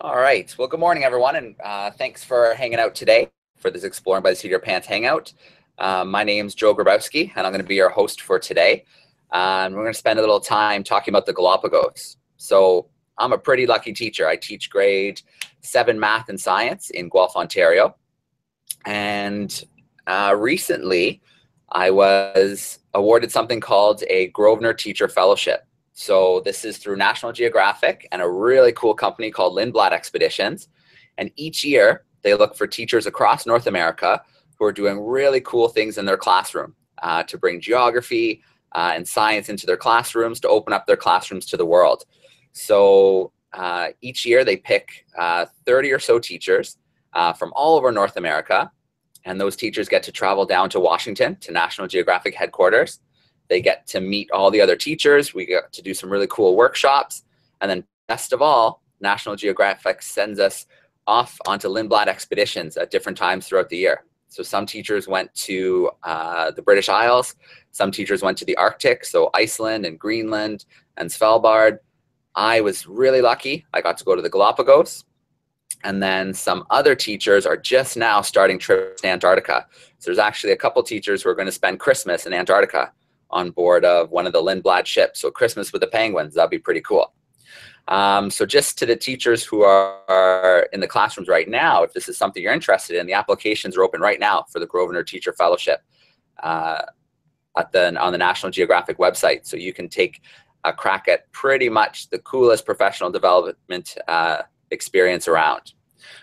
All right. Well, good morning, everyone, and thanks for hanging out today for this Exploring by the Seat of Your Pants hangout. My name's Joe Grabowski, and I'm going to be your host for today. And we're going to spend a little time talking about the Galapagos. So I'm a pretty lucky teacher. I teach grade 7 math and science in Guelph, Ontario. And recently, I was awarded something called a Grosvenor Teacher Fellowship. So this is through National Geographic and a really cool company called Lindblad Expeditions. And each year, they look for teachers across North America who are doing really cool things in their classroom to bring geography and science into their classrooms, to open up their classrooms to the world. So each year, they pick 30 or so teachers from all over North America. And those teachers get to travel down to Washington, to National Geographic headquarters. They get to meet all the other teachers. We get to do some really cool workshops. And then best of all, National Geographic sends us off onto Lindblad Expeditions at different times throughout the year. So some teachers went to the British Isles. Some teachers went to the Arctic, so Iceland and Greenland and Svalbard. I was really lucky. I got to go to the Galapagos. And then some other teachers are just now starting trips to Antarctica. So there's actually a couple teachers who are going to spend Christmas in Antarctica on board of one of the Lindblad ships. So Christmas with the penguins, that'd be pretty cool. So just to the teachers who are in the classrooms right now, if this is something you're interested in, the applications are open right now for the Grosvenor Teacher Fellowship on the National Geographic website. So you can take a crack at pretty much the coolest professional development experience around.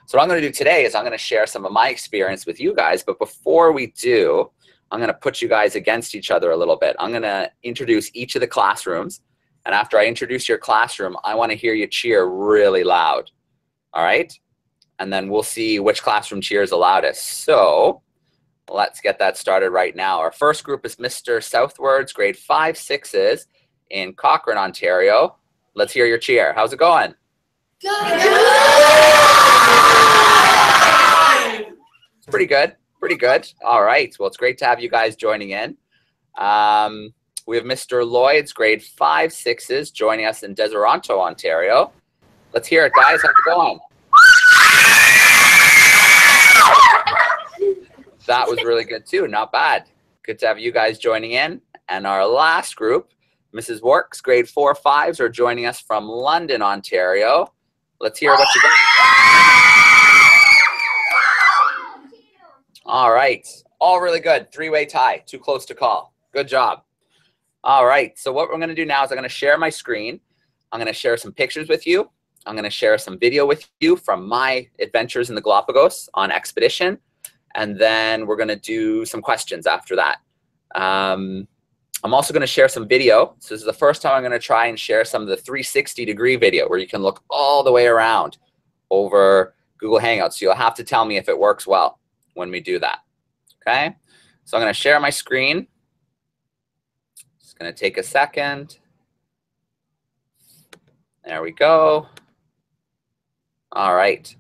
So what I'm going to do today is I'm going to share some of my experience with you guys. But before we do, I'm going to put you guys against each other a little bit. I'm going to introduce each of the classrooms. And after I introduce your classroom, I want to hear you cheer really loud. All right? And then we'll see which classroom cheers the loudest. So let's get that started right now. Our first group is Mr. Southward's grade 5/6s in Cochrane, Ontario. Let's hear your cheer. How's it going? Good. Pretty good. Pretty good. All right. Well, it's great to have you guys joining in. We have Mr. Lloyd's grade 5/6s joining us in Deseronto, Ontario. Let's hear it, guys. How's it going? That was really good, too. Not bad. Good to have you guys joining in. And our last group, Mrs. Work's grade 4/5s are joining us from London, Ontario. Let's hear what you got. All right. All really good. Three-way tie. Too close to call. Good job. All right. So what we're going to do now is I'm going to share my screen. I'm going to share some pictures with you. I'm going to share some video with you from my adventures in the Galapagos on expedition. And then we're going to do some questions after that. I'm also going to share some video. So this is the first time I'm going to try and share some of the 360-degree video where you can look all the way around over Google Hangouts. So you'll have to tell me if it works well when we do that. Okay? So I'm going to share my screen. It's going to take a second. There we go. All right.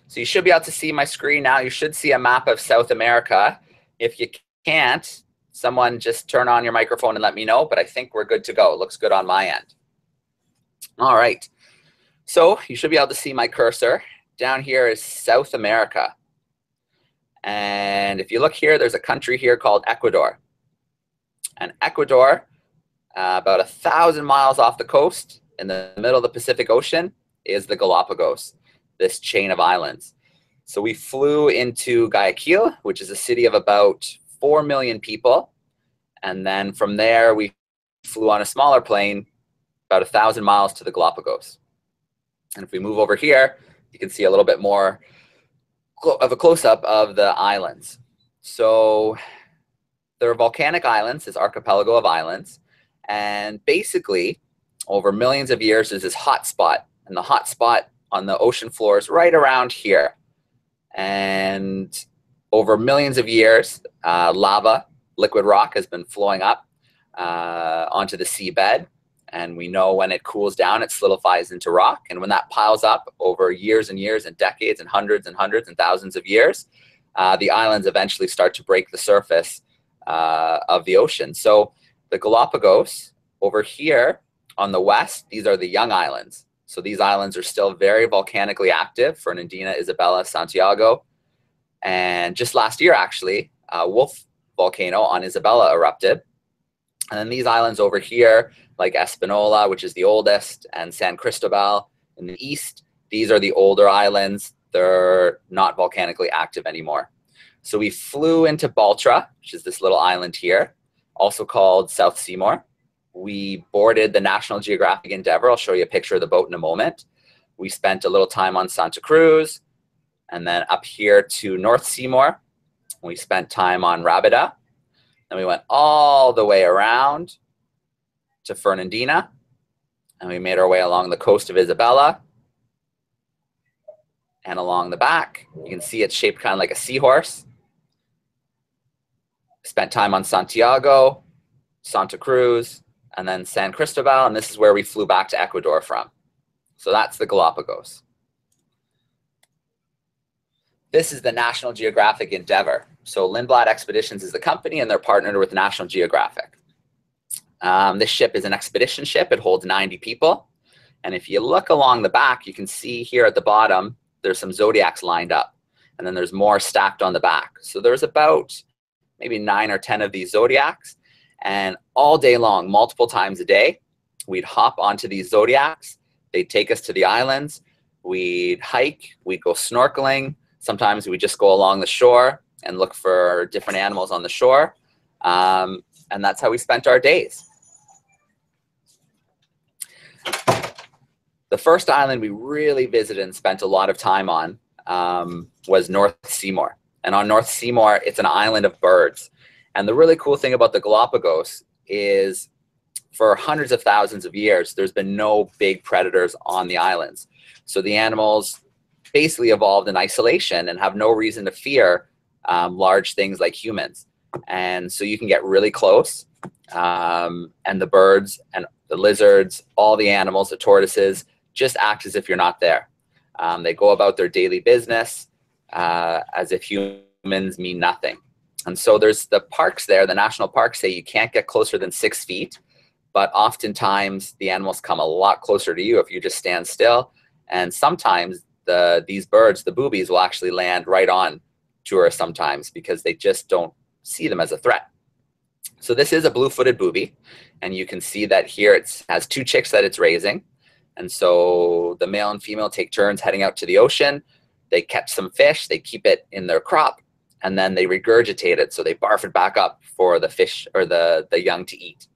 So you should be able to see my screen now. You should see a map of South America. If you can't, someone just turn on your microphone and let me know, but I think we're good to go. It looks good on my end. All right. So you should be able to see my cursor. Down here is South America. And if you look here, there's a country here called Ecuador. And Ecuador, about 1,000 miles off the coast in the middle of the Pacific Ocean, is the Galapagos, this chain of islands. So we flew into Guayaquil, which is a city of about 4 million people. And then from there, we flew on a smaller plane about 1,000 miles to the Galapagos. And if we move over here, you can see a little bit more of a close-up of the islands. So they're volcanic islands, this archipelago of islands. And basically, over millions of years, there's this hot spot. And the hot spot on the ocean floor is right around here. And over millions of years, lava, liquid rock, has been flowing up onto the seabed. And we know when it cools down, it solidifies into rock. And when that piles up over years and years and decades and hundreds and thousands of years, the islands eventually start to break the surface of the ocean. So the Galapagos over here on the west, these are the young islands. So these islands are still very volcanically active, Fernandina, Isabella, Santiago. And just last year, actually, Wolf volcano on Isabella erupted. And then these islands over here, like Espanola, which is the oldest, and San Cristobal in the east, these are the older islands. They're not volcanically active anymore. So we flew into Baltra, which is this little island here, also called South Seymour. We boarded the National Geographic Endeavour. I'll show you a picture of the boat in a moment. We spent a little time on Santa Cruz, and then up here to North Seymour. We spent time on Rabida. Then we went all the way around to Fernandina, and we made our way along the coast of Isabella and along the back. You can see it's shaped kind of like a seahorse. Spent time on Santiago, Santa Cruz, and then San Cristobal, and this is where we flew back to Ecuador from. So that's the Galapagos. This is the National Geographic Endeavour. So Lindblad Expeditions is the company, and they're partnered with National Geographic. This ship is an expedition ship. It holds 90 people. And if you look along the back, you can see here at the bottom, there's some zodiacs lined up. And then there's more stacked on the back. So there's about maybe 9 or 10 of these zodiacs. And all day long, multiple times a day, we'd hop onto these zodiacs. They'd take us to the islands. We'd hike. We'd go snorkeling. Sometimes we just go along the shore and look for different animals on the shore. And that's how we spent our days. The first island we really visited and spent a lot of time on was North Seymour. And on North Seymour, it's an island of birds. And the really cool thing about the Galapagos is for hundreds of thousands of years, there's been no big predators on the islands. So the animals basically evolved in isolation and have no reason to fear large things like humans. And so you can get really close, and the birds and the lizards, all the animals, the tortoises, just act as if you're not there. They go about their daily business as if humans mean nothing. And so there's the parks there, the national parks say you can't get closer than 6 feet, but oftentimes the animals come a lot closer to you if you just stand still. And sometimes these birds, the boobies, will actually land right on tourists sometimes because they just don't see them as a threat. So this is a blue-footed booby, and you can see that here it has 2 chicks that it's raising. And so the male and female take turns heading out to the ocean. They catch some fish, they keep it in their crop, and then they regurgitate it. So they barf it back up for the fish or the young to eat.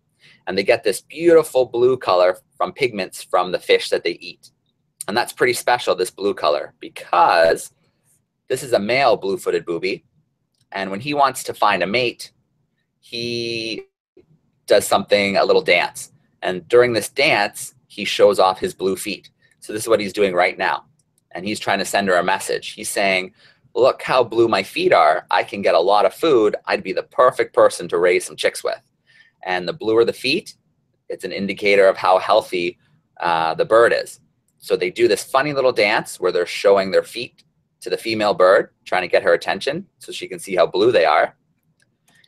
And they get this beautiful blue color from pigments from the fish that they eat. And that's pretty special, this blue color, because this is a male blue-footed booby. And when he wants to find a mate, he does something, a little dance. And during this dance, he shows off his blue feet. So this is what he's doing right now. And he's trying to send her a message. He's saying, look how blue my feet are. I can get a lot of food. I'd be the perfect person to raise some chicks with. And the bluer the feet, it's an indicator of how healthy the bird is. So they do this funny little dance where they're showing their feet to the female bird, trying to get her attention so she can see how blue they are.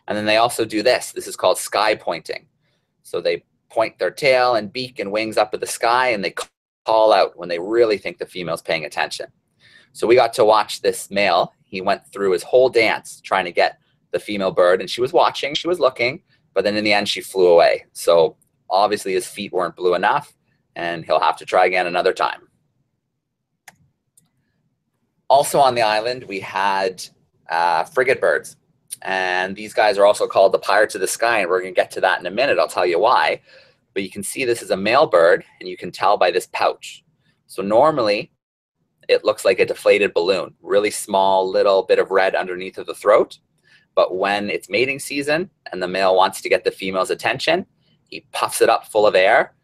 And then they also do this. This is called sky pointing. So they point their tail and beak and wings up at the sky, and they call out when they really think the female's paying attention. So we got to watch this male. He went through his whole dance trying to get the female bird, and she was watching, she was looking, but then in the end she flew away. So obviously his feet weren't blue enough, and he'll have to try again another time. Also on the island, we had frigate birds. And these guys are also called the pirates of the sky, and we're going to get to that in a minute. I'll tell you why. But you can see this is a male bird, and you can tell by this pouch. So normally, it looks like a deflated balloon, really small, little bit of red underneath of the throat. But when it's mating season and the male wants to get the female's attention, he puffs it up full of air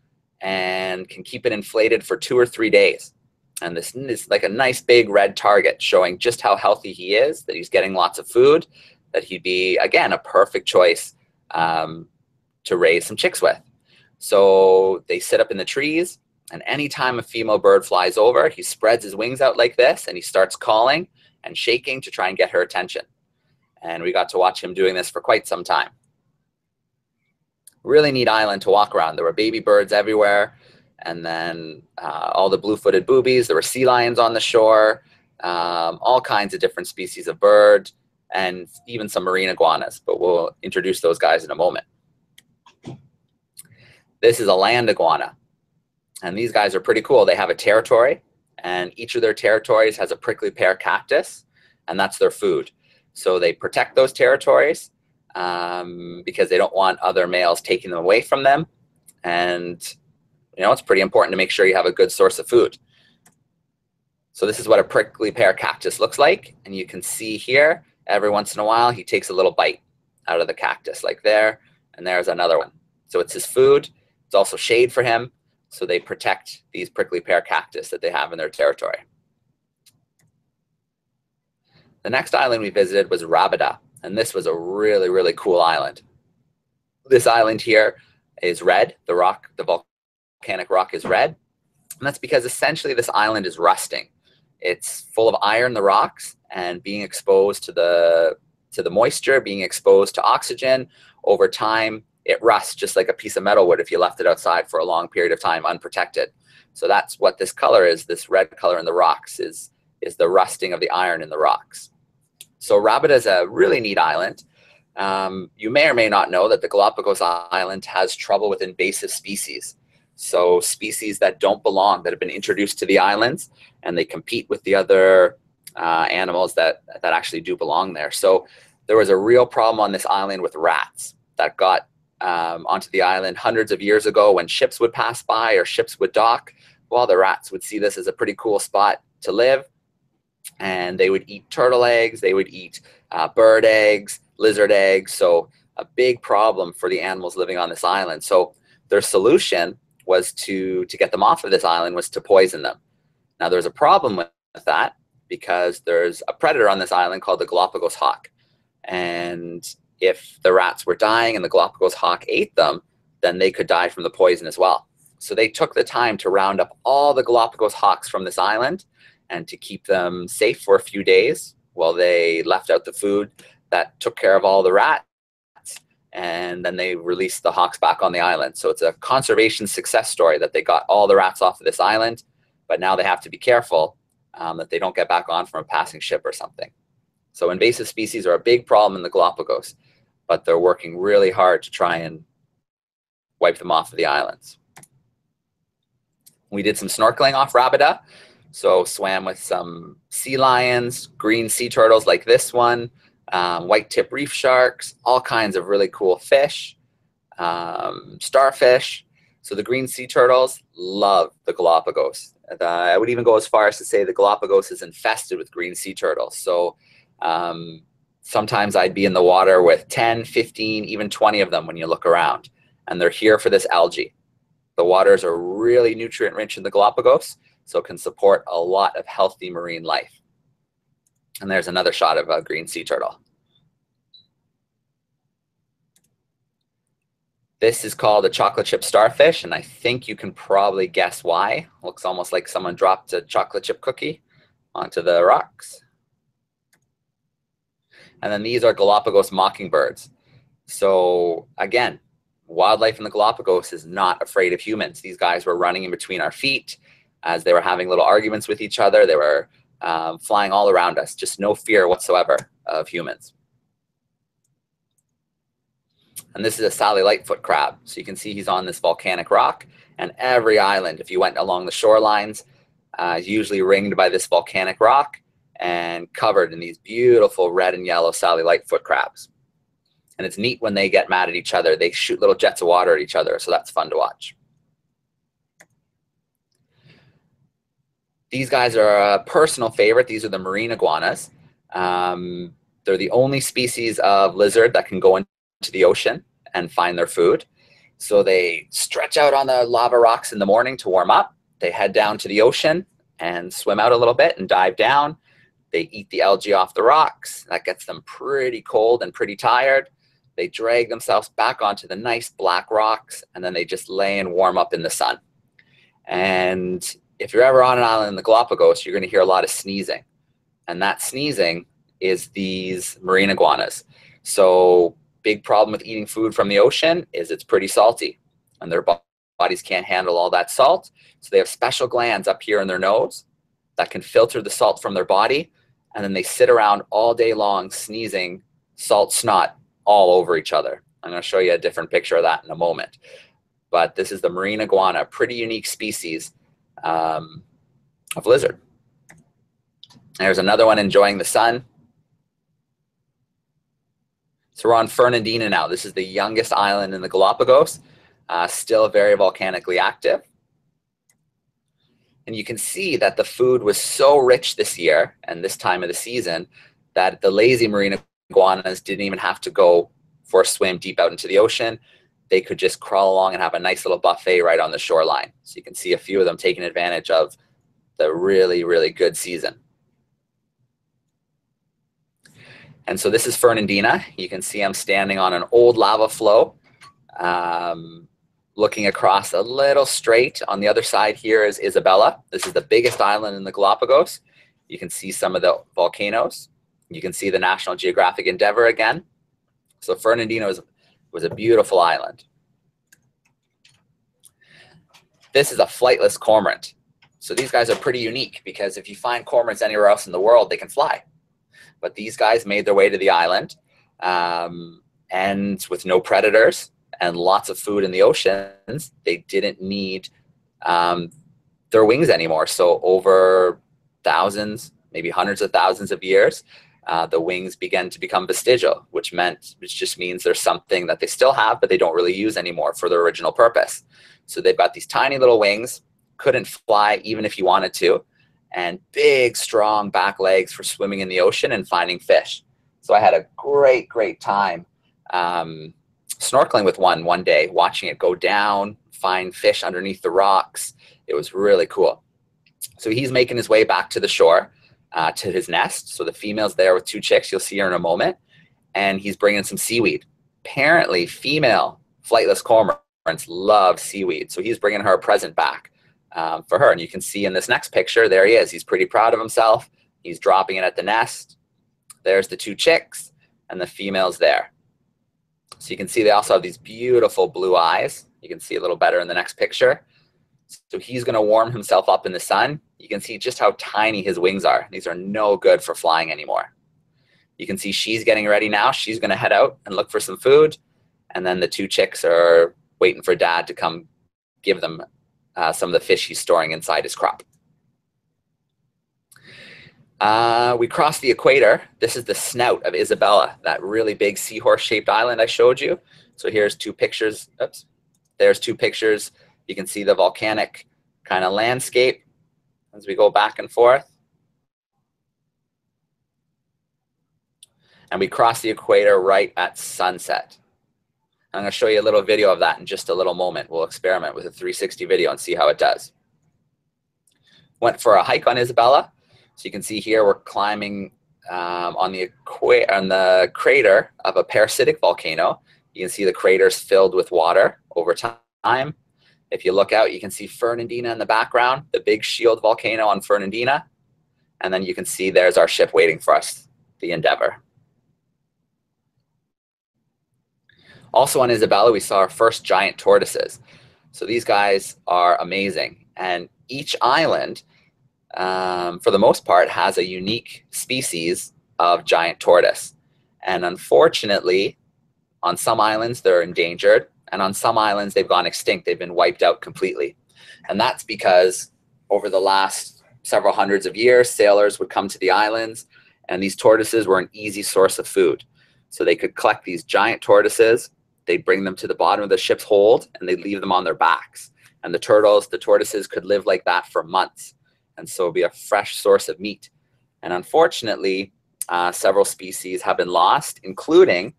and can keep it inflated for 2 or 3 days. And this is like a nice big red target showing just how healthy he is, that he's getting lots of food, that he'd be, again, a perfect choice to raise some chicks with. So they sit up in the trees, and anytime a female bird flies over, he spreads his wings out like this, and he starts calling and shaking to try and get her attention. And we got to watch him doing this for quite some time. Really neat island to walk around. There were baby birds everywhere, and then all the blue-footed boobies. There were sea lions on the shore, all kinds of different species of bird, and even some marine iguanas, but we'll introduce those guys in a moment. This is a land iguana, and these guys are pretty cool. They have a territory, and each of their territories has a prickly pear cactus, and that's their food. So they protect those territories because they don't want other males taking them away from them. And, you know, it's pretty important to make sure you have a good source of food. So this is what a prickly pear cactus looks like. And you can see here, every once in a while, he takes a little bite out of the cactus, like there, and there's another one. So it's his food. It's also shade for him. So they protect these prickly pear cactus that they have in their territory. The next island we visited was Rabida, and this was a really, really cool island. This island here is red. The rock, the volcanic rock is red, and that's because essentially this island is rusting. It's full of iron, the rocks, and being exposed to the moisture, being exposed to oxygen, over time, it rusts just like a piece of metal would if you left it outside for a long period of time unprotected. So that's what this color is, this red color in the rocks, is the rusting of the iron in the rocks. So Rabida is a really neat island. You may or may not know that the Galapagos Island has trouble with invasive species. So species that don't belong, that have been introduced to the islands, and they compete with the other animals that actually do belong there. So there was a real problem on this island with rats that got onto the island hundreds of years ago when ships would pass by or ships would dock. Well, the rats would see this as a pretty cool spot to live, and they would eat turtle eggs, they would eat bird eggs, lizard eggs. So a big problem for the animals living on this island. So their solution was to get them off of this island was to poison them. Now there's a problem with that because there's a predator on this island called the Galapagos hawk. And if the rats were dying and the Galapagos hawk ate them, then they could die from the poison as well. So they took the time to round up all the Galapagos hawks from this island and to keep them safe for a few days while they left out the food that took care of all the rats. And then they released the hawks back on the island. So it's a conservation success story that they got all the rats off of this island, but now they have to be careful that they don't get back on from a passing ship or something. So invasive species are a big problem in the Galapagos, but they're working really hard to try and wipe them off of the islands. We did some snorkeling off Rabida. So swam with some sea lions, green sea turtles like this one, white tip reef sharks, all kinds of really cool fish, starfish. So the green sea turtles love the Galapagos. I would even go as far as to say the Galapagos is infested with green sea turtles. So sometimes I'd be in the water with 10, 15, even 20 of them when you look around. And they're here for this algae. The waters are really nutrient rich in the Galapagos, so it can support a lot of healthy marine life. And there's another shot of a green sea turtle. This is called a chocolate chip starfish, and I think you can probably guess why. Looks almost like someone dropped a chocolate chip cookie onto the rocks. And then these are Galapagos mockingbirds. So again, wildlife in the Galapagos is not afraid of humans. These guys were running in between our feet as they were having little arguments with each other. They were flying all around us, just no fear whatsoever of humans. And this is a Sally Lightfoot crab. So you can see he's on this volcanic rock, and every island, if you went along the shorelines, is usually ringed by this volcanic rock and covered in these beautiful red and yellow Sally Lightfoot crabs. And it's neat when they get mad at each other. They shoot little jets of water at each other, so that's fun to watch. These guys are a personal favorite. These are the marine iguanas. They're the only species of lizard that can go into the ocean and find their food. So they stretch out on the lava rocks in the morning to warm up. They head down to the ocean and swim out a little bit and dive down. They eat the algae off the rocks. That gets them pretty cold and pretty tired. They drag themselves back onto the nice black rocks, and then they just lay and warm up in the sun. And if you're ever on an island in the Galapagos, you're going to hear a lot of sneezing. And that sneezing is these marine iguanas. So big problem with eating food from the ocean is it's pretty salty. And their bodies can't handle all that salt. So they have special glands up here in their nose that can filter the salt from their body. And then they sit around all day long sneezing salt snot all over each other. I'm going to show you a different picture of that in a moment. But this is the marine iguana, a pretty unique species of lizard. There's another one enjoying the sun. So we're on Fernandina now. This is the youngest island in the Galapagos, still very volcanically active. And you can see that the food was so rich this year and this time of the season that the lazy marine iguanas didn't even have to go for a swim deep out into the ocean. They could just crawl along and have a nice little buffet right on the shoreline. So you can see a few of them taking advantage of the really, really good season. And so this is Fernandina. You can see I'm standing on an old lava flow, looking across a little strait. On the other side here is Isabella. This is the biggest island in the Galapagos. You can see some of the volcanoes. You can see the National Geographic Endeavour again. So Fernandina was a beautiful island. This is a flightless cormorant. So these guys are pretty unique because if you find cormorants anywhere else in the world, they can fly. But these guys made their way to the island, and with no predators and lots of food in the oceans, they didn't need their wings anymore. So over thousands, maybe hundreds of thousands of years, the wings began to become vestigial, which just means there's something that they still have, but they don't really use anymore for their original purpose. So they've got these tiny little wings, couldn't fly even if you wanted to, and big, strong back legs for swimming in the ocean and finding fish. So I had a great, great time snorkeling with one day, watching it go down, find fish underneath the rocks. It was really cool. So he's making his way back to the shore, to his nest. So the female's there with two chicks. You'll see her in a moment. And he's bringing some seaweed. Apparently, female flightless cormorants love seaweed. So he's bringing her a present back for her. And you can see in this next picture, there he is. He's pretty proud of himself. He's dropping it at the nest. There's the two chicks, and the female's there. So you can see they also have these beautiful blue eyes. You can see a little better in the next picture. So he's going to warm himself up in the sun. You can see just how tiny his wings are. These are no good for flying anymore. You can see she's getting ready now. She's going to head out and look for some food. And then the two chicks are waiting for dad to come give them some of the fish he's storing inside his crop. We crossed the equator. This is the snout of Isabella, that really big seahorse-shaped island I showed you. So here's two pictures. Oops. There's two pictures. You can see the volcanic kind of landscape as we go back and forth. And we cross the equator right at sunset. I'm going to show you a little video of that in just a little moment. We'll experiment with a 360 video and see how it does. Went for a hike on Isabella. So you can see here we're climbing on the crater of a parasitic volcano. You can see the crater's filled with water over time. If you look out, you can see Fernandina in the background, the big shield volcano on Fernandina. And then you can see there's our ship waiting for us, the Endeavour. Also on Isabella, we saw our first giant tortoises. So these guys are amazing. And each island, for the most part, has a unique species of giant tortoise. And unfortunately, on some islands, they're endangered. And on some islands, they've gone extinct. They've been wiped out completely. And that's because over the last several hundreds of years, sailors would come to the islands, and these tortoises were an easy source of food. So they could collect these giant tortoises, they'd bring them to the bottom of the ship's hold, and they'd leave them on their backs. And the tortoises could live like that for months. And so it'd be a fresh source of meat. And unfortunately, several species have been lost, including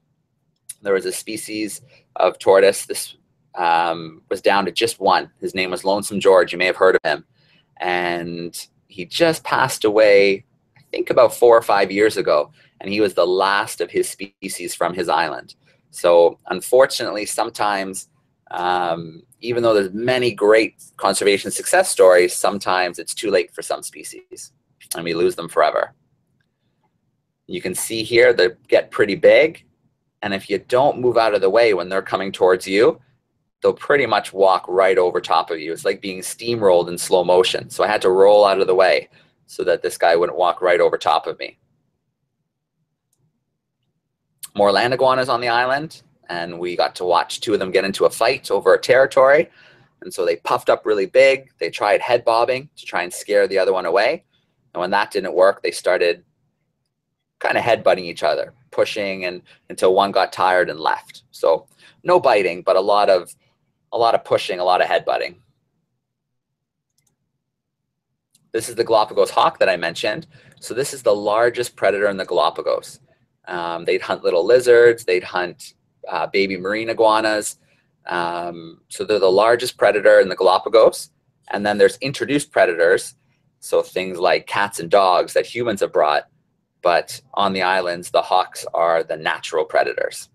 there was a species of tortoise. This was down to just one. His name was Lonesome George. You may have heard of him. And he just passed away, I think about 4 or 5 years ago. And he was the last of his species from his island. So unfortunately, sometimes, even though there's many great conservation success stories, sometimes it's too late for some species and we lose them forever. You can see here they get pretty big. And if you don't move out of the way when they're coming towards you, they'll pretty much walk right over top of you. It's like being steamrolled in slow motion. So I had to roll out of the way so that this guy wouldn't walk right over top of me. More land iguanas on the island, and we got to watch two of them get into a fight over a territory. And so they puffed up really big. They tried head bobbing to try and scare the other one away. And when that didn't work, they started kind of headbutting each other, pushing, and until one got tired and left. So no biting, but a lot of pushing, a lot of headbutting. This is the Galapagos hawk that I mentioned. So this is the largest predator in the Galapagos. They'd hunt little lizards. They'd hunt baby marine iguanas. So they're the largest predator in the Galapagos. And then there's introduced predators, so things like cats and dogs that humans have brought. But on the islands, the hawks are the natural predators.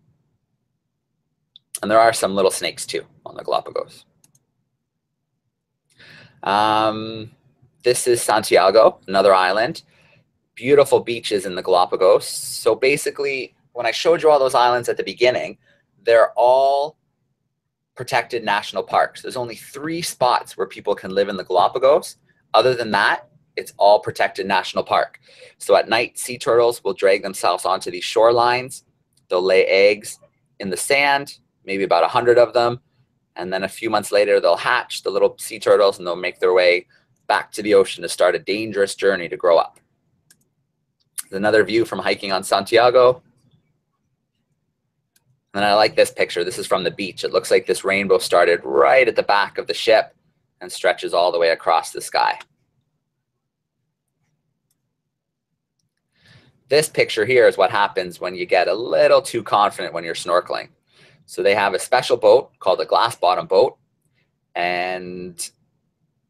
And there are some little snakes too on the Galapagos. This is Santiago, another island. Beautiful beaches in the Galapagos. So basically, when I showed you all those islands at the beginning, they're all protected national parks. There's only 3 spots where people can live in the Galapagos. Other than that, it's all protected national park. So at night, sea turtles will drag themselves onto these shorelines. They'll lay eggs in the sand, maybe about 100 of them. And then a few months later, they'll hatch, the little sea turtles, and they'll make their way back to the ocean to start a dangerous journey to grow up. There's another view from hiking on Santiago. And I like this picture. This is from the beach. It looks like this rainbow started right at the back of the ship and stretches all the way across the sky. This picture here is what happens when you get a little too confident when you're snorkeling. So they have a special boat called a glass bottom boat. And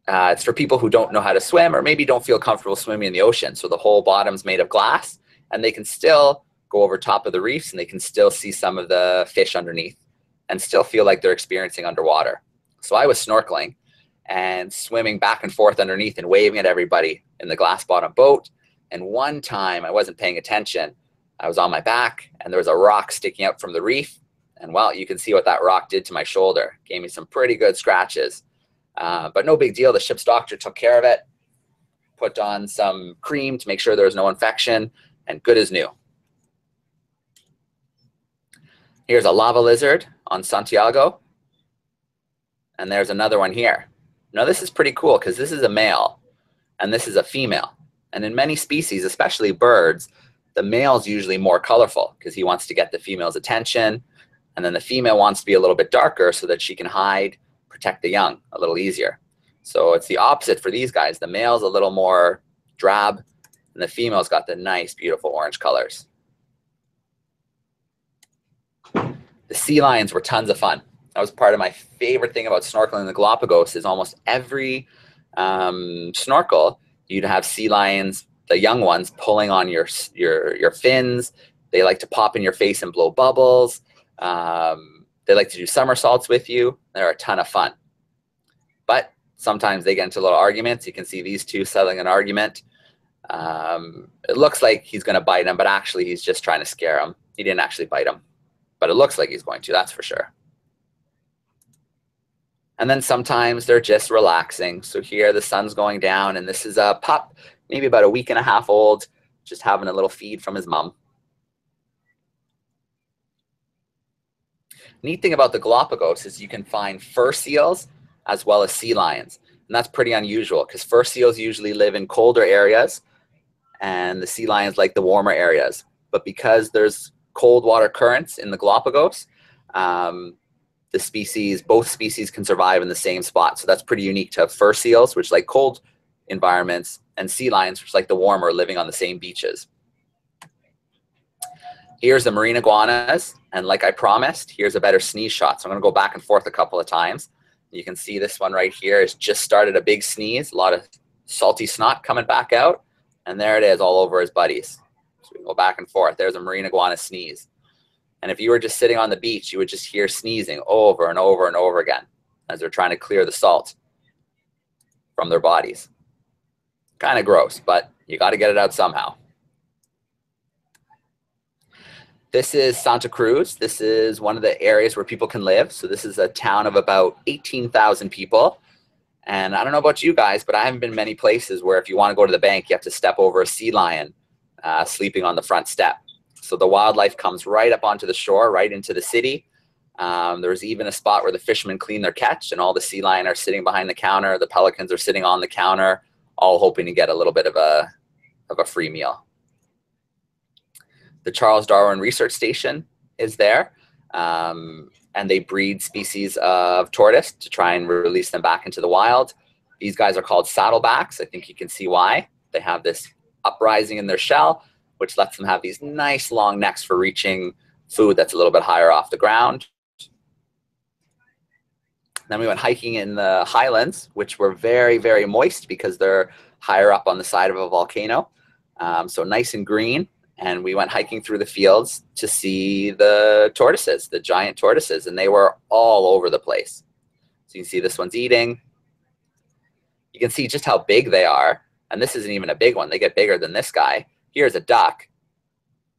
it's for people who don't know how to swim or maybe don't feel comfortable swimming in the ocean. So the whole bottom's made of glass, and they can still go over top of the reefs, and they can still see some of the fish underneath and still feel like they're experiencing underwater. So I was snorkeling and swimming back and forth underneath and waving at everybody in the glass bottom boat. And one time I wasn't paying attention. I was on my back, and there was a rock sticking out from the reef. And well, you can see what that rock did to my shoulder. Gave me some pretty good scratches. But no big deal. The ship's doctor took care of it, put on some cream to make sure there was no infection, and good as new. Here's a lava lizard on Santiago. And there's another one here. Now this is pretty cool because this is a male and this is a female. And in many species, especially birds, the male's usually more colorful because he wants to get the female's attention. And then the female wants to be a little bit darker so that she can hide, protect the young a little easier. So it's the opposite for these guys. The male's a little more drab, and the female's got the nice, beautiful orange colors. The sea lions were tons of fun. That was part of my favorite thing about snorkeling in the Galapagos is almost every snorkel, you'd have sea lions, the young ones, pulling on your fins. They like to pop in your face and blow bubbles. They like to do somersaults with you. They're a ton of fun. But sometimes they get into little arguments. You can see these two settling an argument. It looks like he's going to bite him, but actually he's just trying to scare him. He didn't actually bite him, but it looks like he's going to, that's for sure. And then sometimes they're just relaxing. So here the sun's going down, and this is a pup, maybe about a week and a half old, just having a little feed from his mom. Neat thing about the Galapagos is you can find fur seals as well as sea lions. And that's pretty unusual because fur seals usually live in colder areas and the sea lions like the warmer areas. But because there's cold water currents in the Galapagos, both species can survive in the same spot. So that's pretty unique to have fur seals, which like cold environments, and sea lions, which like the warmer, living on the same beaches. Here's the marine iguanas, and like I promised, here's a better sneeze shot. So I'm gonna go back and forth a couple of times. You can see this one right here has just started a big sneeze, a lot of salty snot coming back out, and there it is all over his buddies. So we can go back and forth. There's a marine iguana sneeze. And if you were just sitting on the beach, you would just hear sneezing over and over and over again as they're trying to clear the salt from their bodies. Kind of gross, but you got to get it out somehow. This is Santa Cruz. This is one of the areas where people can live. So this is a town of about 18,000 people. And I don't know about you guys, but I haven't been many places where if you want to go to the bank, you have to step over a sea lion sleeping on the front step. So the wildlife comes right up onto the shore, right into the city. There's even a spot where the fishermen clean their catch and all the sea lion are sitting behind the counter. The pelicans are sitting on the counter, all hoping to get a little bit of a free meal. The Charles Darwin Research Station is there, and they breed species of tortoise to try and release them back into the wild. These guys are called saddlebacks. I think you can see why. They have this uprising in their shell, which lets them have these nice long necks for reaching food that's a little bit higher off the ground. Then we went hiking in the highlands, which were very, very moist because they're higher up on the side of a volcano. So nice and green. And we went hiking through the fields to see the tortoises, the giant tortoises, and they were all over the place. So you can see this one's eating. You can see just how big they are. And this isn't even a big one. They get bigger than this guy. Here's a duck,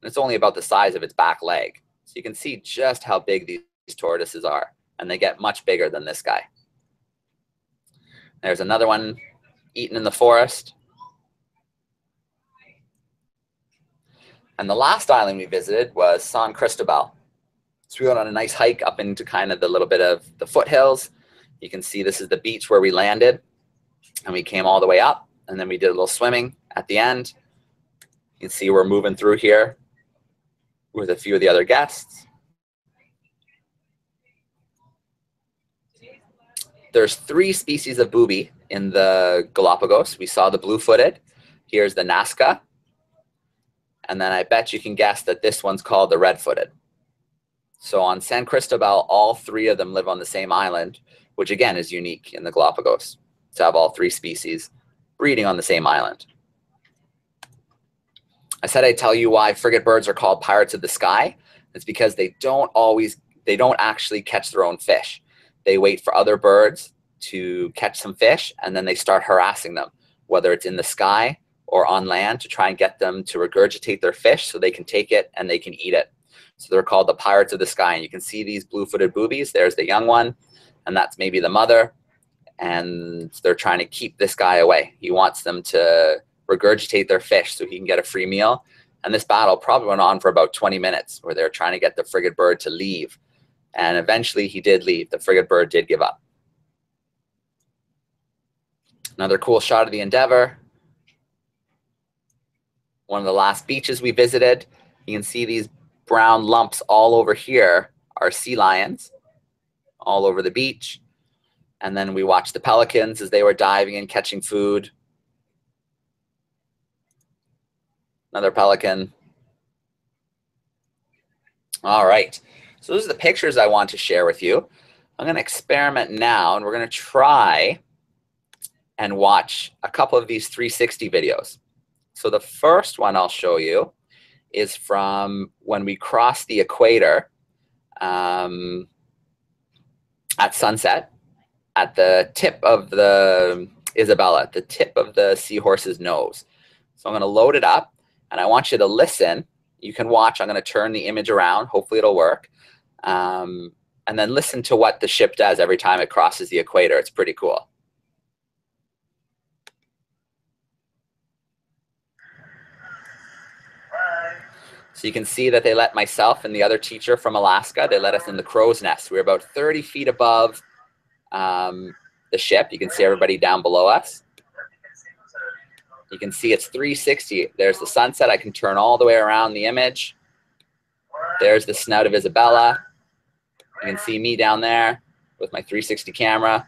and it's only about the size of its back leg. So you can see just how big these tortoises are, and they get much bigger than this guy. There's another one eating in the forest. And the last island we visited was San Cristobal. So we went on a nice hike up into kind of the little bit of the foothills. You can see this is the beach where we landed, and we came all the way up, and then we did a little swimming at the end. You can see we're moving through here with a few of the other guests. There's 3 species of booby in the Galapagos. We saw the blue-footed. Here's the Nazca. And then I bet you can guess that this one's called the red-footed. So on San Cristobal, all 3 of them live on the same island, which again is unique in the Galapagos, to have all 3 species breeding on the same island. I said I'd tell you why frigate birds are called pirates of the sky. It's because they don't actually catch their own fish. They wait for other birds to catch some fish, and then they start harassing them, whether it's in the sky or on land, to try and get them to regurgitate their fish so they can take it and they can eat it. So they're called the pirates of the sky. And you can see these blue-footed boobies. There's the young one, and that's maybe the mother. And they're trying to keep this guy away. He wants them to regurgitate their fish so he can get a free meal. And this battle probably went on for about 20 minutes where they're trying to get the frigate bird to leave. And eventually he did leave. The frigate bird did give up. Another cool shot of the Endeavour. One of the last beaches we visited. You can see these brown lumps all over here are sea lions all over the beach. And then we watched the pelicans as they were diving and catching food. Another pelican. All right. So those are the pictures I want to share with you. I'm going to experiment now, and we're going to try and watch a couple of these 360 videos. So the first one I'll show you is from when we crossed the equator at sunset at the tip of the Isabella, at the tip of the seahorse's nose. So I'm going to load it up, and I want you to listen. You can watch. I'm going to turn the image around. Hopefully it'll work. And then listen to what the ship does every time it crosses the equator. It's pretty cool. So you can see that they let myself and the other teacher from Alaska, they let us in the crow's nest. We were about 30 feet above the ship. You can see everybody down below us. You can see it's 360. There's the sunset. I can turn all the way around the image. There's the snout of Isabella. You can see me down there with my 360 camera.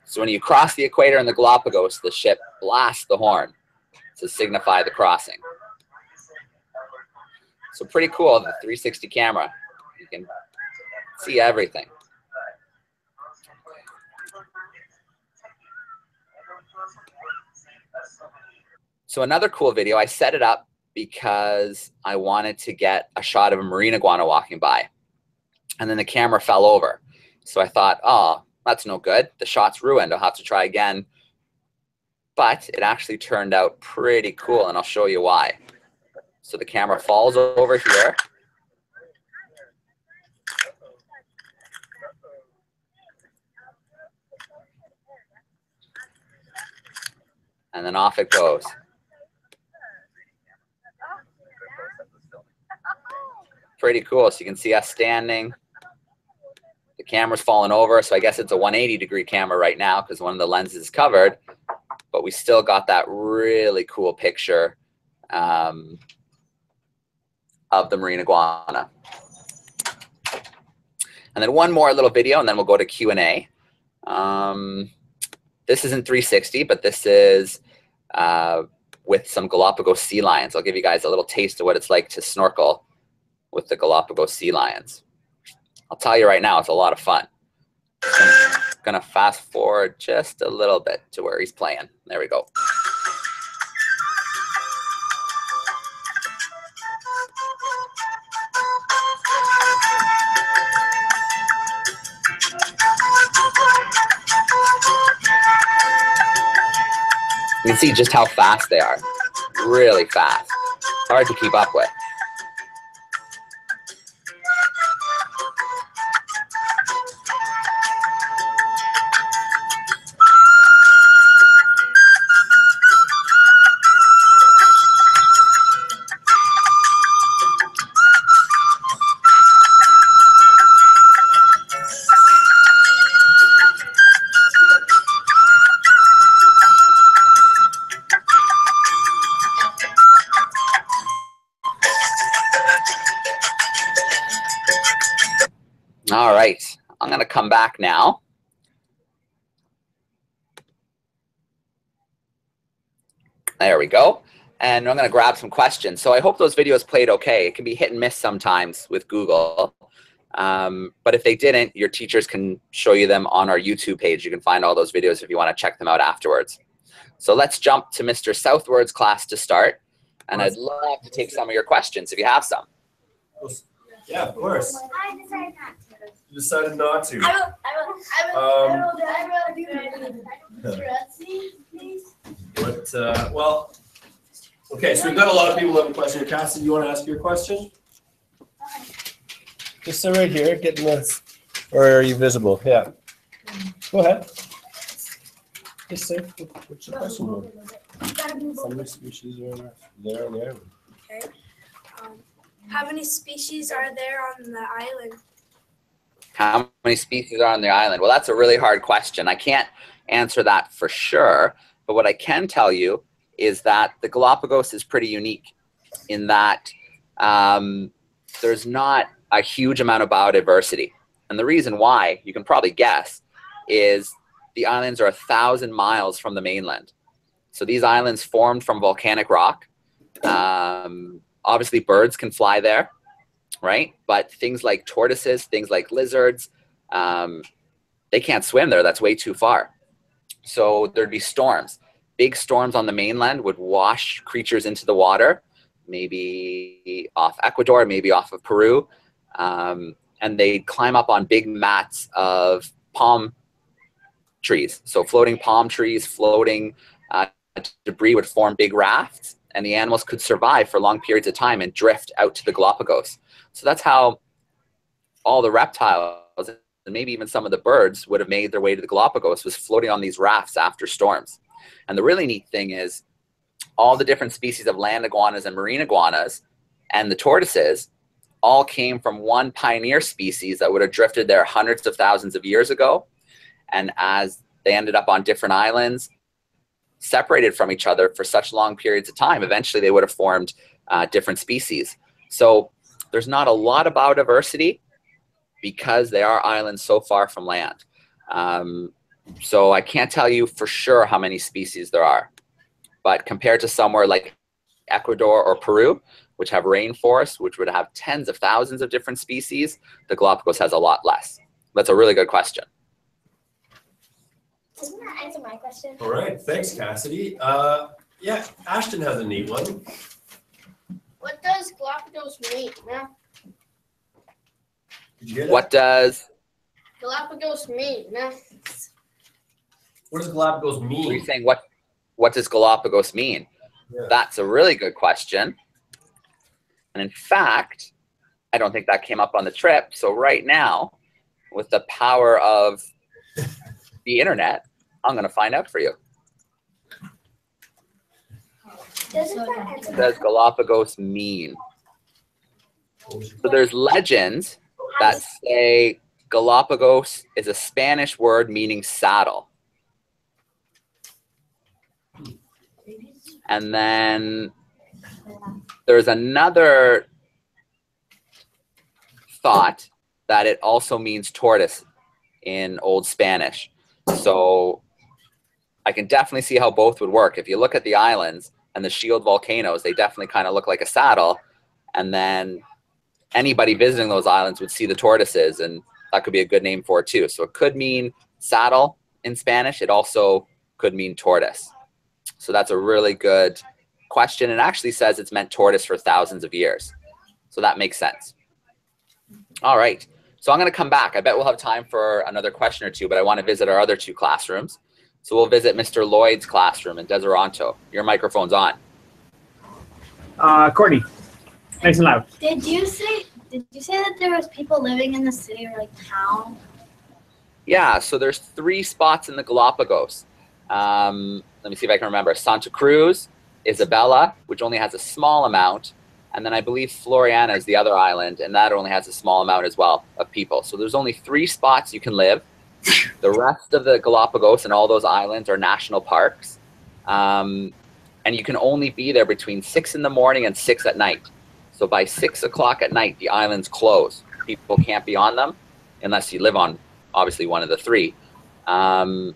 So when you cross the equator in the Galapagos, the ship blasts the horn to signify the crossing. So pretty cool, the 360 camera. You can see everything. So another cool video, I set it up because I wanted to get a shot of a marine iguana walking by. And then the camera fell over. So I thought, oh, that's no good. The shot's ruined. I'll have to try again. But it actually turned out pretty cool, and I'll show you why. So the camera falls over here. And then off it goes. Pretty cool. So you can see us standing. The camera's falling over, so I guess it's a 180-degree camera right now because one of the lenses is covered. But we still got that really cool picture of the marine iguana. And then one more little video, and then we'll go to Q&A. This isn't 360, but this is with some Galapagos sea lions. I'll give you guys a little taste of what it's like to snorkel with the Galapagos sea lions. I'll tell you right now, it's a lot of fun. I'm gonna fast forward just a little bit to where he's playing. There we go. You can see just how fast they are. Really fast. Hard to keep up with. All right, I'm going to come back now. There we go. And I'm going to grab some questions. So I hope those videos played okay. It can be hit and miss sometimes with Google. But if they didn't, your teachers can show you them on our YouTube page. You can find all those videos if you want to check them out afterwards. So let's jump to Mr. Southward's class to start. And I'd love to take some of your questions if you have some. Yeah, of course. I decided not to. You decided not to. Well, okay, so we've got a lot of people who have a question. Cassie, you want to ask your question? Just sit right here, get in the, or are you visible? Yeah. Go ahead. Just say, what's your question? How many species are there on the island? Okay. How many species are there on the island? How many species are on the island? Well, that's a really hard question. I can't answer that for sure. But what I can tell you is that the Galapagos is pretty unique in that there's not a huge amount of biodiversity. And the reason why, you can probably guess, is the islands are 1,000 miles from the mainland. So these islands formed from volcanic rock. Obviously, birds can fly there, right? But things like tortoises, things like lizards, they can't swim there. That's way too far. So there'd be storms. Big storms on the mainland would wash creatures into the water, maybe off Ecuador, maybe off of Peru. And they'd climb up on big mats of palm trees. So floating palm trees, floating debris would form big rafts, and the animals could survive for long periods of time and drift out to the Galapagos. So that's how all the reptiles and maybe even some of the birds would have made their way to the Galapagos, was floating on these rafts after storms. And the really neat thing is all the different species of land iguanas and marine iguanas and the tortoises all came from one pioneer species that would have drifted there hundreds of thousands of years ago. And as they ended up on different islands, separated from each other for such long periods of time, eventually they would have formed different species. So there's not a lot of biodiversity because they are islands so far from land. So I can't tell you for sure how many species there are. But compared to somewhere like Ecuador or Peru, which have rainforests, which would have tens of thousands of different species, the Galapagos has a lot less. That's a really good question. Doesn't that answer my question? All right, thanks, Cassidy. Yeah, Ashton has a neat one. What does Galapagos mean? Yeah. Did you hear that? What does Galapagos mean? Yeah. What does Galapagos were you mean? saying? What does Galapagos mean? Yeah. That's a really good question. And in fact, I don't think that came up on the trip. So right now, with the power of the internet, I'm going to find out for you. What does Galapagos mean? So there's legends that say Galapagos is a Spanish word meaning saddle. And then there's another thought that it also means tortoise in Old Spanish. So I can definitely see how both would work. If you look at the islands and the shield volcanoes, they definitely kind of look like a saddle. And then anybody visiting those islands would see the tortoises, and that could be a good name for it too. So it could mean saddle in Spanish. It also could mean tortoise. So that's a really good question. It actually says it's meant tortoise for thousands of years. So that makes sense. All right. So I'm going to come back. I bet we'll have time for another question or two, but I want to visit our other two classrooms. So we'll visit Mr. Lloyd's classroom in Deseronto. Your microphone's on. Courtney, nice and loud. Did you say that there was people living in the city or like town? Yeah, so there's 3 spots in the Galapagos. Let me see if I can remember. Santa Cruz, Isabella, which only has a small amount, and then I believe Floriana is the other island, and that only has a small amount as well of people. So there's only 3 spots you can live. The rest of the Galapagos and all those islands are national parks. And you can only be there between 6 in the morning and 6 at night. So by 6 o'clock at night, the islands close. People can't be on them unless you live on, obviously, one of the 3. And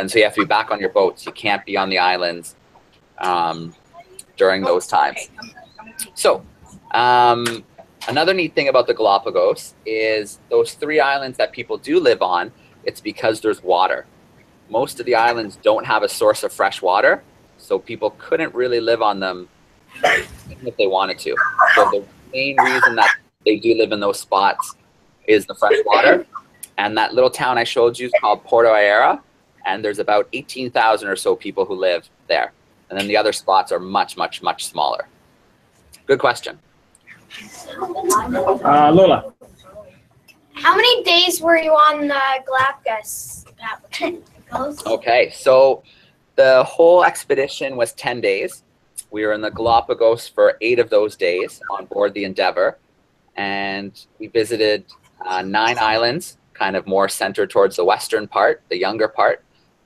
so you have to be back on your boats. You can't be on the islands during those times. So another neat thing about the Galapagos is those 3 islands that people do live on, it's because there's water. Most of the islands don't have a source of fresh water, so people couldn't really live on them even if they wanted to. So the main reason that they do live in those spots is the fresh water. And that little town I showed you is called Porto Ayera, and there's about 18,000 or so people who live there. And then the other spots are much, much, much smaller. Good question. Lola. How many days were you on Galapagos? Okay, so the whole expedition was 10 days. We were in the Galapagos for 8 of those days on board the Endeavour, and we visited 9 islands, kind of more centered towards the western part, the younger part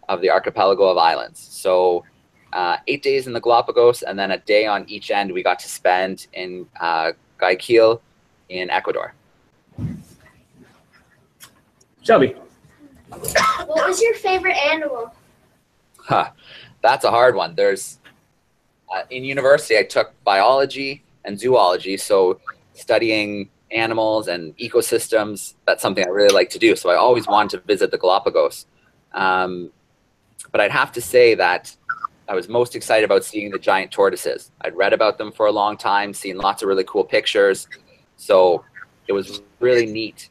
of the archipelago of islands. So 8 days in the Galapagos, and then a day on each end we got to spend in Guayaquil in Ecuador. Shelby. What was your favorite animal? That's a hard one. There's in university I took biology and zoology, so studying animals and ecosystems, that's something I really like to do. So I always wanted to visit the Galapagos. But I'd have to say that I was most excited about seeing the giant tortoises. I'd read about them for a long time, seen lots of really cool pictures. So it was really neat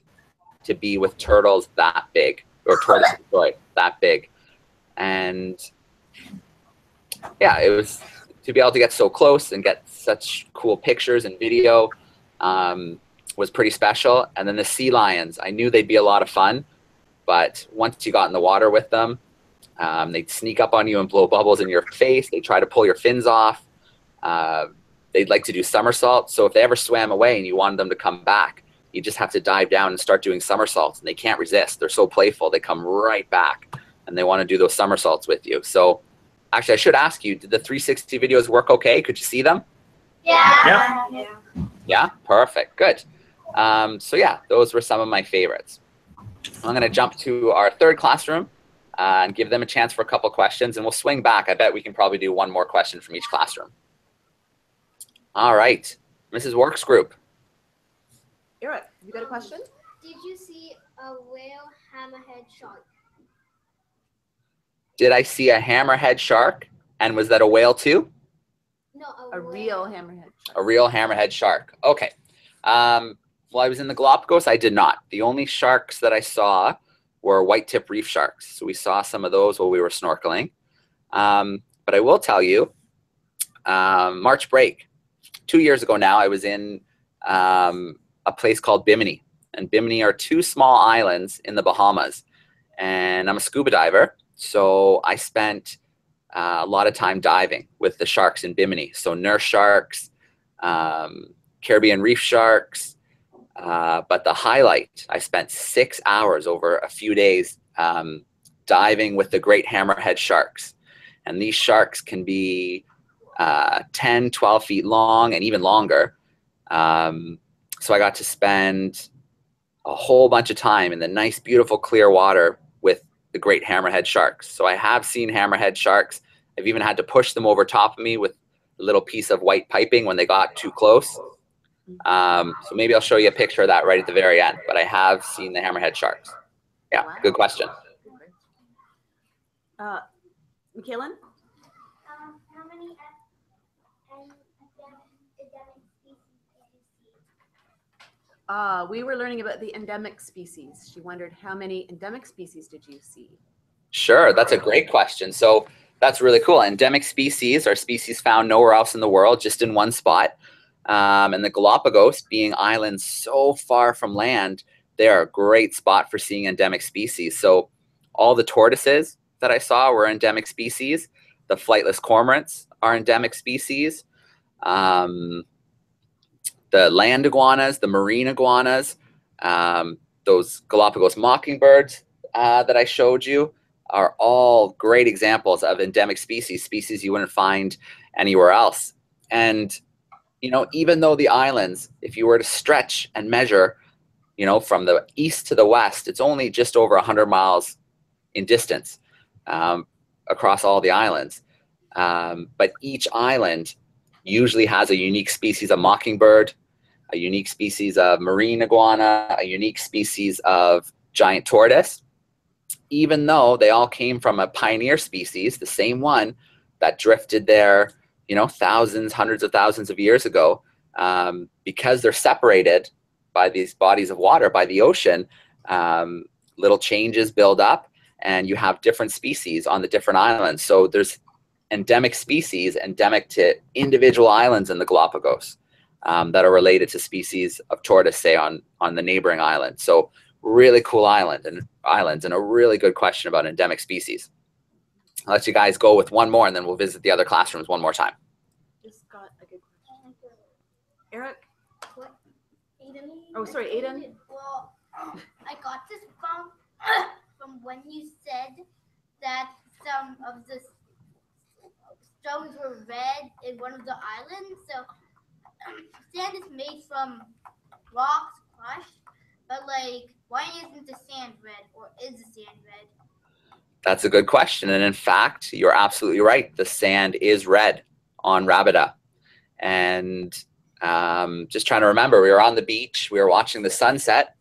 to be with turtles that big, or tortoises, sorry, that big. And yeah, it was to be able to get so close and get such cool pictures and video was pretty special. And then the sea lions, I knew they'd be a lot of fun, but once you got in the water with them, they'd sneak up on you and blow bubbles in your face. They'd try to pull your fins off. They'd like to do somersaults. So if they ever swam away and you wanted them to come back, you just have to dive down and start doing somersaults, and they can't resist. They're so playful. They come right back, and they want to do those somersaults with you. So actually, I should ask you, did the 360 videos work okay? Could you see them? Yeah. Yeah? Perfect. Good. So yeah, those were some of my favorites. I'm going to jump to our 3rd classroom and give them a chance for a couple questions, and we'll swing back. I bet we can probably do one more question from each classroom. All right. Mrs. Works Group. You're right. You got a question? Did you see a whale hammerhead shark? Did I see a hammerhead shark? And was that a whale too? No, A real hammerhead shark. A real hammerhead shark. Okay. While I was in the Galapagos, I did not. The only sharks that I saw were white-tip reef sharks. So we saw some of those while we were snorkeling. But I will tell you, March break, 2 years ago now, I was in a place called Bimini. And Bimini are two small islands in the Bahamas. And I'm a scuba diver, so I spent a lot of time diving with the sharks in Bimini. So nurse sharks, Caribbean reef sharks. But the highlight, I spent 6 hours over a few days diving with the great hammerhead sharks. And these sharks can be 10, 12 feet long and even longer. So I got to spend a whole bunch of time in the nice, beautiful, clear water with the great hammerhead sharks. So I have seen hammerhead sharks. I've even had to push them over top of me with a little piece of white piping when they got too close. So maybe I'll show you a picture of that right at the very end, but I have seen the hammerhead sharks. Yeah, Wow. good question. Michaelan? How many endemic species did you see? We were learning about the endemic species. She wondered how many endemic species did you see? Sure, that's a great question. So that's really cool. Endemic species are species found nowhere else in the world, just in one spot. And the Galapagos, being islands so far from land, they are a great spot for seeing endemic species. So all the tortoises that I saw were endemic species. The flightless cormorants are endemic species. The land iguanas, the marine iguanas, those Galapagos mockingbirds that I showed you are all great examples of endemic species, species you wouldn't find anywhere else. And you know, even though the islands, if you were to stretch and measure, you know, from the east to the west, it's only just over 100 miles in distance across all the islands. But each island usually has a unique species of mockingbird, a unique species of marine iguana, a unique species of giant tortoise, even though they all came from a pioneer species, the same one that drifted there, you know, thousands, hundreds of thousands of years ago. Because they're separated by these bodies of water, by the ocean, little changes build up and you have different species on the different islands. So there's endemic species endemic to individual islands in the Galapagos that are related to species of tortoise, say on the neighboring island. So really cool islands and a really good question about endemic species. I'll let you guys go with one more and then we'll visit the other classrooms one more time. Just got a good question. Eric? Aiden? Oh, sorry, Aiden? Well, I got this from when you said that some of the stones were red in one of the islands. So sand is made from rocks crushed, but like, why isn't the sand red, or is the sand red? That's a good question. And in fact, you're absolutely right. The sand is red on Rabida. And just trying to remember, we were on the beach, we were watching the sunset,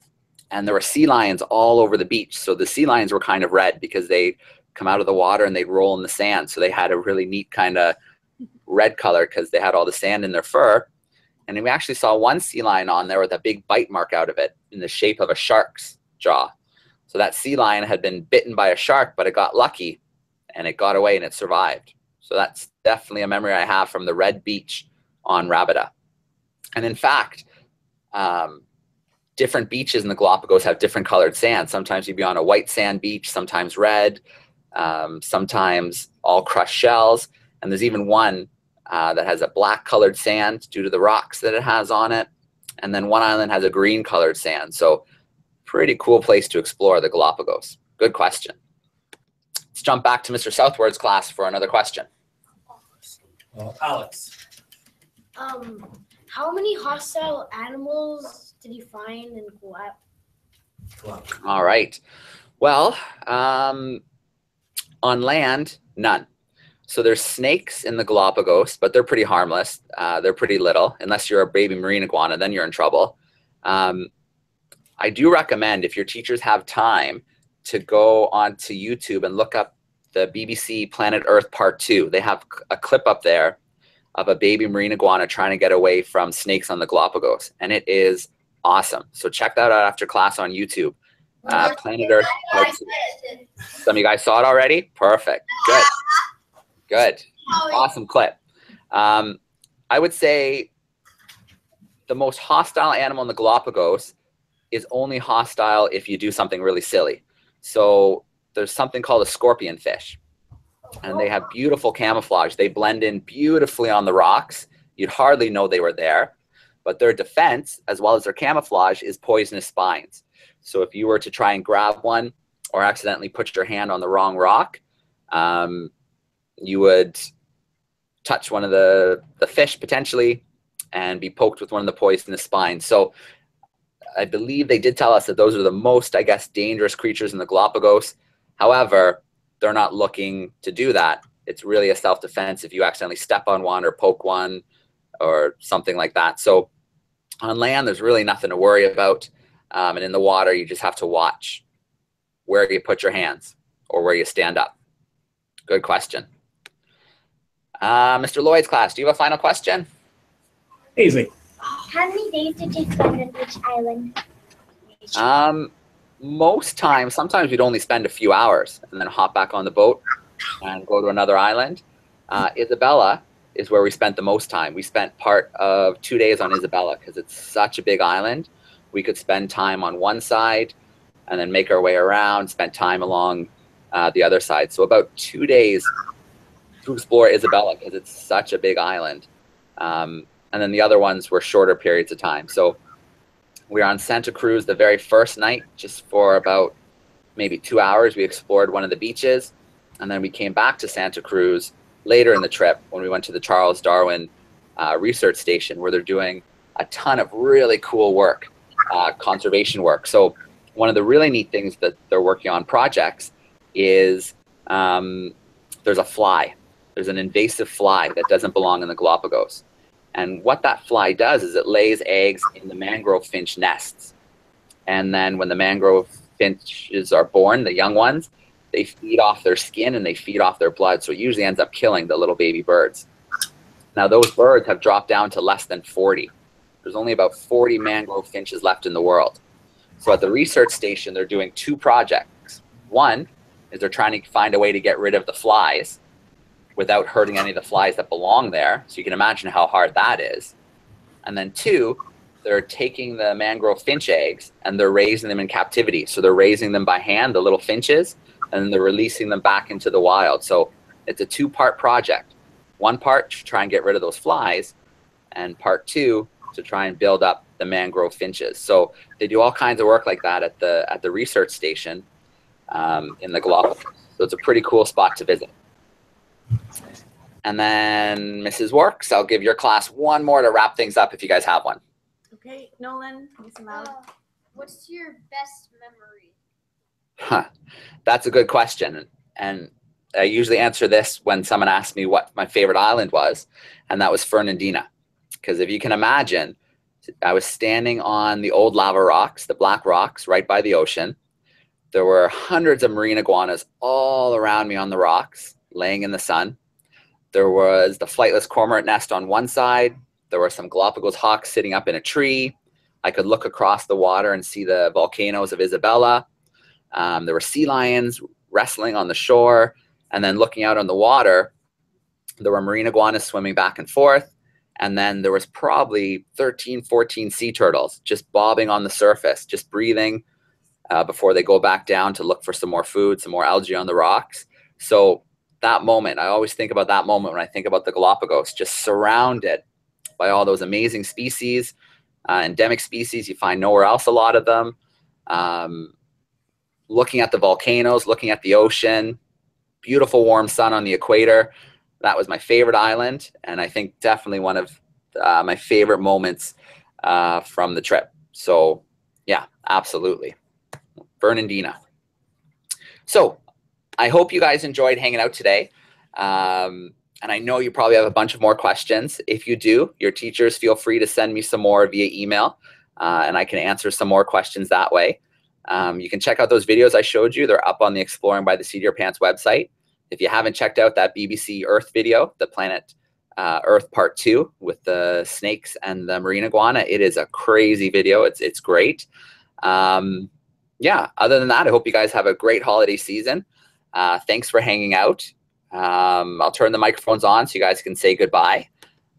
and there were sea lions all over the beach. So the sea lions were kind of red because they come out of the water and they'd roll in the sand. So they had a really neat kind of red color because they had all the sand in their fur. And then we actually saw one sea lion on there with a big bite mark out of it in the shape of a shark's jaw. So that sea lion had been bitten by a shark, but it got lucky and it got away and it survived. So that's definitely a memory I have from the red beach on Rabida. And in fact, different beaches in the Galapagos have different colored sand. Sometimes you'd be on a white sand beach, sometimes red, sometimes all crushed shells. And there's even one that has a black colored sand due to the rocks that it has on it. And then one island has a green colored sand. So pretty cool place to explore the Galapagos. Good question. Let's jump back to Mr. Southward's class for another question. Alex. How many hostile animals did you find in Galapagos? All right. Well, on land, none. So there's snakes in the Galapagos, but they're pretty harmless. They're pretty little. Unless you're a baby marine iguana, then you're in trouble. I do recommend, if your teachers have time, to go onto YouTube and look up the BBC Planet Earth Part 2. They have a clip up there of a baby marine iguana trying to get away from snakes on the Galapagos, and it is awesome. So check that out after class on YouTube. Planet Earth. Some of you guys saw it already? Perfect. Good. Good. Awesome clip. I would say the most hostile animal in the Galapagos is only hostile if you do something really silly. So there's something called a scorpion fish, and they have beautiful camouflage. They blend in beautifully on the rocks. You'd hardly know they were there, but their defense, as well as their camouflage, is poisonous spines. So if you were to try and grab one or accidentally put your hand on the wrong rock, you would touch one of the fish potentially and be poked with one of the poisonous spines. So I believe they did tell us that those are the most, I guess, dangerous creatures in the Galapagos. However, they're not looking to do that. It's really a self-defense if you accidentally step on one or poke one or something like that. So on land, there's really nothing to worry about. And in the water, you just have to watch where you put your hands or where you stand up. Good question. Mr. Lloyd's class, do you have a final question? Easy. How many days did you spend on each island? Most times, sometimes we'd only spend a few hours and then hop back on the boat and go to another island. Isabella is where we spent the most time. We spent part of 2 days on Isabella because it's such a big island. We could spend time on one side and then make our way around, spend time along the other side. So about 2 days to explore Isabella because it's such a big island. And then the other ones were shorter periods of time. So we were on Santa Cruz the very first night, just for about maybe 2 hours. We explored one of the beaches, and then we came back to Santa Cruz later in the trip when we went to the Charles Darwin research station, where they're doing a ton of really cool work, conservation work. So one of the really neat things that they're working on projects is there's a fly. There's an invasive fly that doesn't belong in the Galapagos. And what that fly does is it lays eggs in the mangrove finch nests. And then when the mangrove finches are born, the young ones, they feed off their skin and they feed off their blood. So it usually ends up killing the little baby birds. Now those birds have dropped down to less than 40. There's only about 40 mangrove finches left in the world. So at the research station, they're doing 2 projects. One is they're trying to find a way to get rid of the flies without hurting any of the flies that belong there. So you can imagine how hard that is. And then 2, they're taking the mangrove finch eggs and they're raising them in captivity. So they're raising them by hand, the little finches, and then they're releasing them back into the wild. So it's a 2-part project. One part to try and get rid of those flies, and part 2 to try and build up the mangrove finches. So they do all kinds of work like that at the research station in the Galapagos. So it's a pretty cool spot to visit. And then Mrs. Works, I'll give your class one more to wrap things up if you guys have one. Okay, Nolan, listen loud. What's your best memory? Huh. That's a good question. And I usually answer this when someone asks me what my favorite island was, and that was Fernandina. Because if you can imagine, I was standing on the old lava rocks, the black rocks, right by the ocean. There were hundreds of marine iguanas all around me on the rocks, laying in the sun. There was the flightless cormorant nest on one side. There were some Galapagos hawks sitting up in a tree. I could look across the water and see the volcanoes of Isabella. There were sea lions wrestling on the shore. And then looking out on the water, there were marine iguanas swimming back and forth. And then there was probably 13, 14 sea turtles just bobbing on the surface, just breathing before they go back down to look for some more food, some more algae on the rocks. So that moment, I always think about that moment when I think about the Galapagos, just surrounded by all those amazing species, endemic species. You find nowhere else a lot of them. Looking at the volcanoes, looking at the ocean, beautiful warm sun on the equator. That was my favorite island, and I think definitely one of my favorite moments from the trip. So yeah, absolutely. Fernandina. So I hope you guys enjoyed hanging out today. And I know you probably have a bunch of more questions. If you do, your teachers, feel free to send me some more via email, and I can answer some more questions that way. You can check out those videos I showed you. They're up on the Exploring by the Seat of Your Pants website. If you haven't checked out that BBC Earth video, the Planet Earth Part 2 with the snakes and the marine iguana. It is a crazy video. It's great. Yeah, other than that, I hope you guys have a great holiday season. Thanks for hanging out. I'll turn the microphones on so you guys can say goodbye.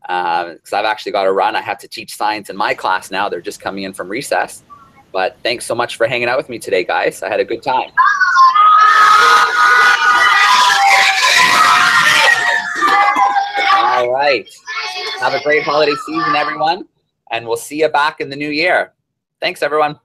Because I've actually got to run. I have to teach science in my class now. They're just coming in from recess. But thanks so much for hanging out with me today, guys. I had a good time. All right. Have a great holiday season, everyone. And we'll see you back in the new year. Thanks, everyone.